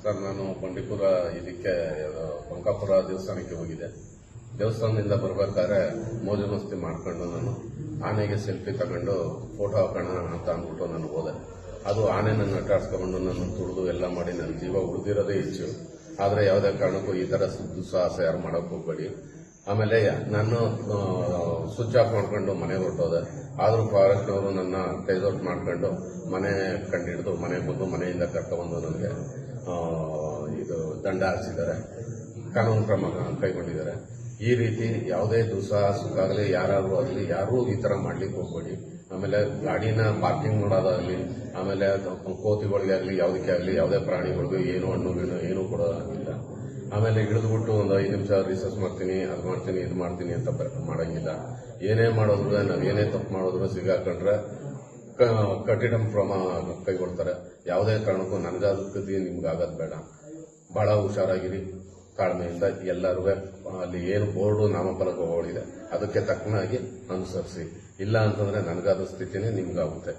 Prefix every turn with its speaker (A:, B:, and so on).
A: Sir, ನಾನು ಬಂಡೀಪುರ ಇದಕ್ಕೆ ಬಂಕಾಪುರ ದೇವಸ್ಥಾನಕ್ಕೆ ಹೋಗಿದ್ದೆ. ದೇವಸ್ಥಾನದಿಂದ ಬರಬೇಕಾದ್ರೆ ಮೋಜು ಮಸ್ತಿ ಮಾಡ್ಕೊಂಡು ನಾನು ಆನೆಗೆ ಸೆಲ್ಫಿ ತಗೊಂಡು ಫೋಟೋ ಹಾಕೋಣ ಅಂತ ಅಂದ್ಬಿಟ್ಟು ನಾನು ಹೋದೆ. ಅದು ಆನೆ ನನ್ನ ಅಟ್ಟಾಡ್ಸ್ಕೊಂಡು ನನ್ನ ತುಳಿದು ಎಲ್ಲ ಮಾಡಿ ನನ್ನ ಜೀವ ಉಳಿದಿರೋದೇ ಹೆಚ್ಚು. ಆದರೆ ಯಾವುದೇ ಕಾರಣಕ್ಕೂ ಈ ಥರ ದುಸ್ಸಾಹಸ ಯಾರು ಮಾಡೋಕೆ ಹೋಗ್ಬೇಡಿ. ಆಮೇಲೆ ನಾನು ಸ್ವಿಚ್ ಆಫ್ ಮಾಡ್ಕೊಂಡು ಮನೆಗೆ ಹೊರಟೋದೆ. ಆದರೂ ಫಾರೆಸ್ಟ್ನವರು ನನ್ನ ಟೇಸ್ ಮಾಡ್ಕೊಂಡು ಮನೆ ಕಂಡಿಡಿದು ಮನೆಗೆ ಬಂದು ಮನೆಯಿಂದ ಕರ್ಕೊಂಡ್ಬಂದು ನನಗೆ ಇದು ದಂಡ ಹಾರಿಸಿದ್ದಾರೆ, ಕಾನೂನು ಕ್ರಮ ಕೈಗೊಂಡಿದ್ದಾರೆ. ಈ ರೀತಿ ಯಾವುದೇ ದುಸ್ಸಾಹಸಕ್ಕಾಗಲಿ ಯಾರಾದರೂ ಆಗಲಿ ಯಾರೂ ಈ ಥರ ಮಾಡ್ಲಿಕ್ಕೆ ಹೋಗ್ಬೇಡಿ. ಆಮೇಲೆ ಗಾಡಿನ ಪಾರ್ಕಿಂಗ್ ಮಾಡೋದಾಗಲಿ, ಆಮೇಲೆ ಕೋತಿಗಳಿಗೆ ಆಗಲಿ ಯಾವುದಕ್ಕೆ ಆಗಲಿ ಯಾವುದೇ ಪ್ರಾಣಿಗಳಿಗೂ ಏನು ಹಣ್ಣು ಗಿಣ್ಣು ಏನೂ ಕೊಡೋದಿಲ್ಲ. ಆಮೇಲೆ ಹಿಡಿದ್ಬಿಟ್ಟು ಒಂದು 5 ನಿಮಿಷ ರಿಸರ್ಚ್ ಮಾಡ್ತೀನಿ, ಅದು ಮಾಡ್ತೀನಿ ಇದು ಮಾಡ್ತೀನಿ ಅಂತ ಮಾಡೋಂಗಿಲ್ಲ. ಏನೇ ಮಾಡಿದ್ರು ನಾವು ಏನೇ ತಪ್ಪು ಮಾಡಿದ್ರು ಸಿಗಾಕೊಂಡ್ರೆ ಕಠಿಣ ಕ್ರಮ ಕೈಗೊಳ್ತಾರೆ. ಯಾವುದೇ ಕಾರಣಕ್ಕೂ ನನಗಾಗದಿ ನಿಮ್ಗಾಗೋದು ಬೇಡ. ಭಾಳ ಹುಷಾರಾಗಿರಿ, ತಾಳ್ಮೆಯಿಂದ ಎಲ್ಲರೂ ಅಲ್ಲಿ ಏನು ಬೋರ್ಡು ನಾಮಫಲಕಗಳಿದೆ ಅದಕ್ಕೆ ತಕ್ಕನಾಗಿ ಅನುಸರಿಸಿ. ಇಲ್ಲ ಅಂತಂದ್ರೆ ನನಗಾದ ಸ್ಥಿತಿನೇ ನಿಮ್ಗಾಗುತ್ತೆ.